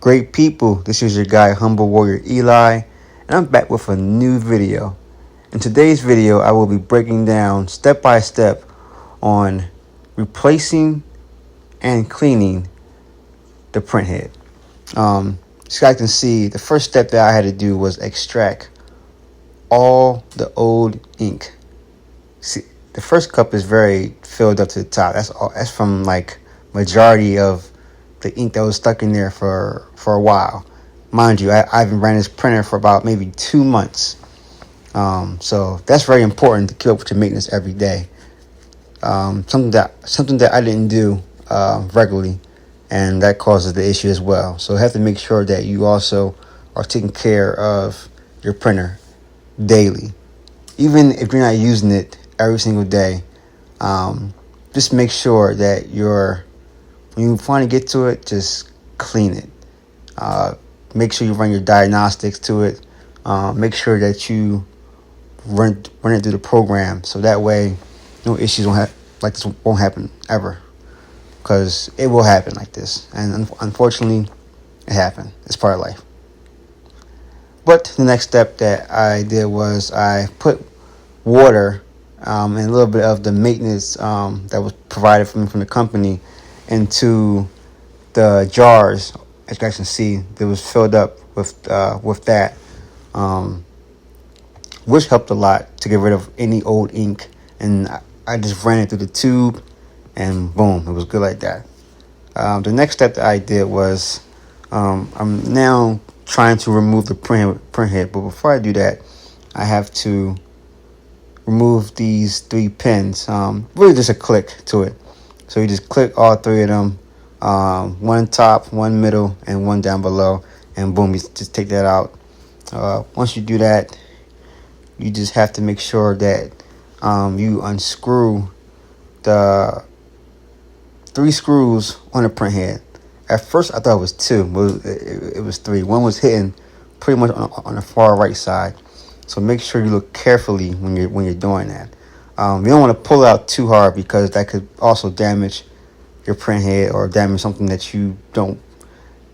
Great people, this is your guy Humble Warrior Eli, and I'm back with a new video. In today's video, I will be breaking down step by step on replacing and cleaning the printhead. So you guys can see the first step that I had to do was extract all the old ink. See, the first cup is very filled up to the top. That's from like majority of the ink that was stuck in there for a while. Mind you, I've been running this printer for about maybe 2 months. So that's very important to keep up with your maintenance every day. Something that I didn't do regularly, and that causes the issue as well. So you have to make sure that you also are taking care of your printer daily. Even if you're not using it every single day, just make sure that when you finally get to it, just clean it. Make sure you run your diagnostics to it. Make sure that you run it through the program, so that way no issues like this won't happen ever. Because it will happen like this, and unfortunately, it happened. It's part of life. But the next step that I did was I put water and a little bit of the maintenance that was provided from the company into the jars. As you guys can see, that was filled up with that, which helped a lot to get rid of any old ink. And I just ran it through the tube, and boom, it was good like that. The next step that I did was I'm now trying to remove the printhead, but before I do that, I have to remove these 3 pins. Really just a click to it. So you just click all 3 of them, one top, one middle, and one down below, and boom, you just take that out. Once you do that, you just have to make sure that you unscrew the 3 screws on the printhead. At first, I thought it was 2, but it was 3. One was hitting pretty much on the far right side. So make sure you look carefully when you're doing that. You don't want to pull out too hard, because that could also damage your printhead or damage something that you don't.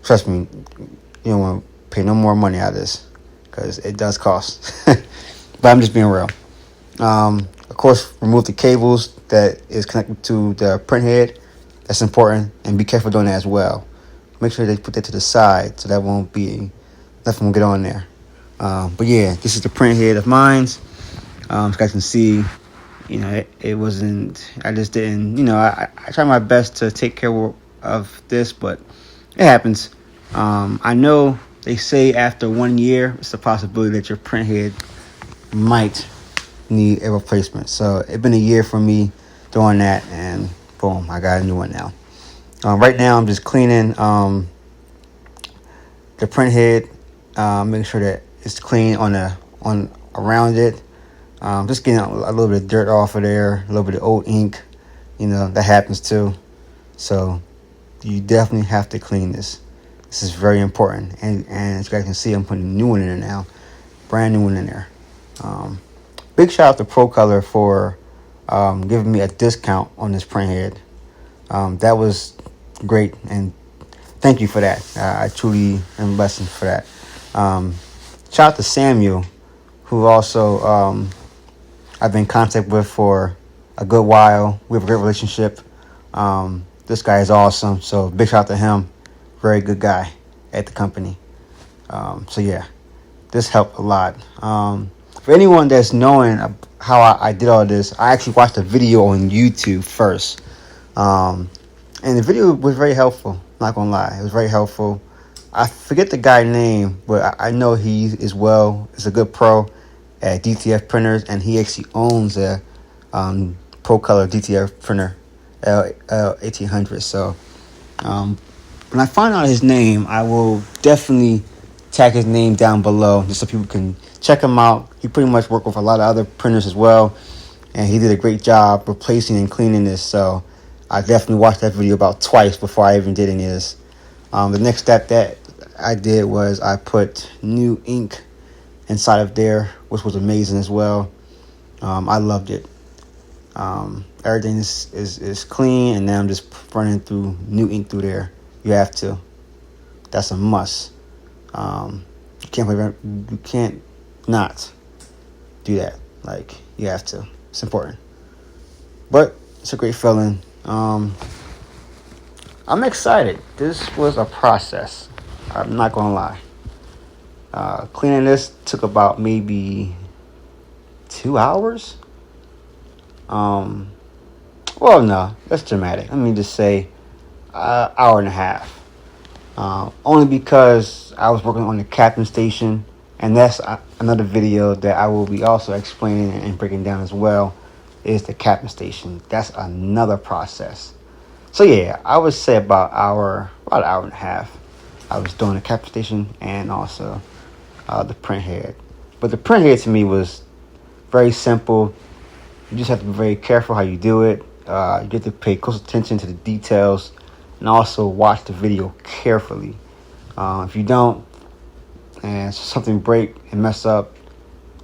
Trust me, you don't want to pay no more money out of this, because it does cost. But I'm just being real. Of course, remove the cables that is connected to the printhead. That's important, and be careful doing that as well. Make sure they put that to the side, so that nothing will get on there. But yeah, this is the printhead of mine. As you guys can see, it wasn't. I just didn't. I try my best to take care of this, but it happens. I know they say after 1 year, it's a possibility that your printhead might need a replacement. So it's been a year for me doing that, and boom, I got a new one now. Right now, I'm just cleaning the printhead, making sure that it's clean on around it. Just getting a little bit of dirt off of there, a little bit of old ink. That happens too. So you definitely have to clean this. This is very important. And as you guys can see, I'm putting a new one in there now, brand new one in there. Big shout out to Pro Color for giving me a discount on this printhead. That was great, and thank you for that. I truly am blessed for that. Shout out to Samuel, who also I've been in contact with for a good while. We have a great relationship. This guy is awesome, so big shout out to him. Very good guy at the company. So yeah, this helped a lot. For anyone that's knowing how I did all this, I actually watched a video on YouTube first. And the video was very helpful, not gonna lie. It was very helpful. I forget the guy's name, but I know he is a good pro at DTF printers, and he actually owns a Pro Color DTF printer, L1800. So when I find out his name, I will definitely tag his name down below, just so people can check him out. He pretty much worked with a lot of other printers as well, and he did a great job replacing and cleaning this. So I definitely watched that video about twice before I even did any of this. The next step that I did was I put new ink inside of there, which was amazing as well. I loved it. Everything is clean, and now I'm just running through new ink through there. You have to. That's a must. You can't not do that. Like, you have to. It's important. But it's a great feeling. I'm excited. This was a process. I'm not gonna lie. Cleaning this took about maybe 2 hours. Well, no, that's dramatic. Let me just say, hour and a half. Only because I was working on the captain station, and that's another video that I will be also explaining and breaking down as well. Is the captain station. That's another process. So yeah, I would say about an hour and a half. I was doing the captain station and also the printhead. But the printhead to me was very simple. You just have to be very careful how you do it. You get to pay close attention to the details and also watch the video carefully. If you don't, and something break and mess up,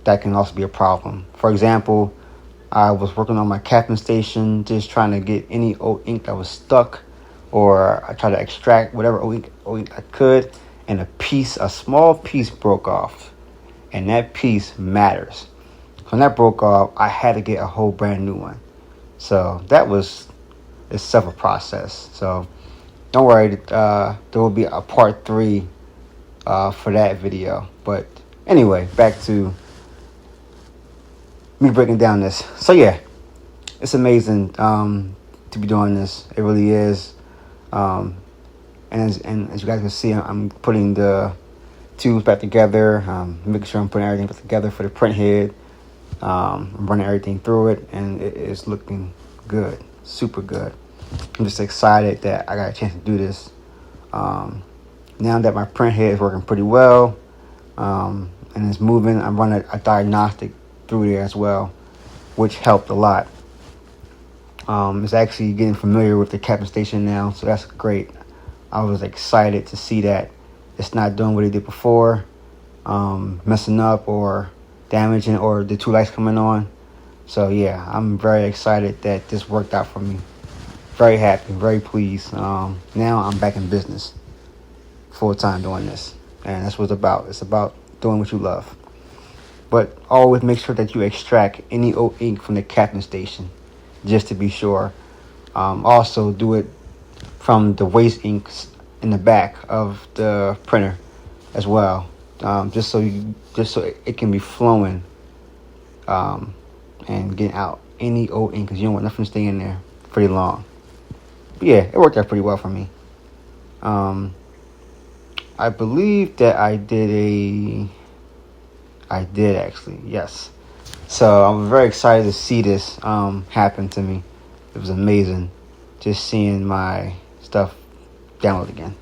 that can also be a problem. For example, I was working on my captain station, just trying to get any old ink that was stuck, or I tried to extract whatever old ink I could, and a small piece broke off, and that piece matters. So when that broke off, I had to get a whole brand new one. So that was itself a process. So don't worry, there will be a part 3 for that video. But anyway, back to me breaking down this. So yeah, it's amazing to be doing this. It really is. And as you guys can see, I'm putting the tubes back together, making sure I'm putting everything back together for the printhead. I'm running everything through it, and it is looking good, super good. I'm just excited that I got a chance to do this. Now that my printhead is working pretty well, and it's moving, I'm running a diagnostic through there as well, which helped a lot. It's actually getting familiar with the captain station now, so that's great. I was excited to see that it's not doing what it did before, messing up or damaging, or the 2 lights coming on. So yeah, I'm very excited that this worked out for me. Very happy, very pleased. Now I'm back in business, full time doing this, and that's what it's about. It's about doing what you love. But always make sure that you extract any old ink from the captain station, just to be sure. Also do it from the waste inks in the back of the printer as well, just so it can be flowing and getting out any old ink, because you don't want nothing to stay in there pretty long. But yeah, it worked out pretty well for me. I believe that I did actually, yes. So I'm very excited to see this happen to me. It was amazing just seeing my stuff download again.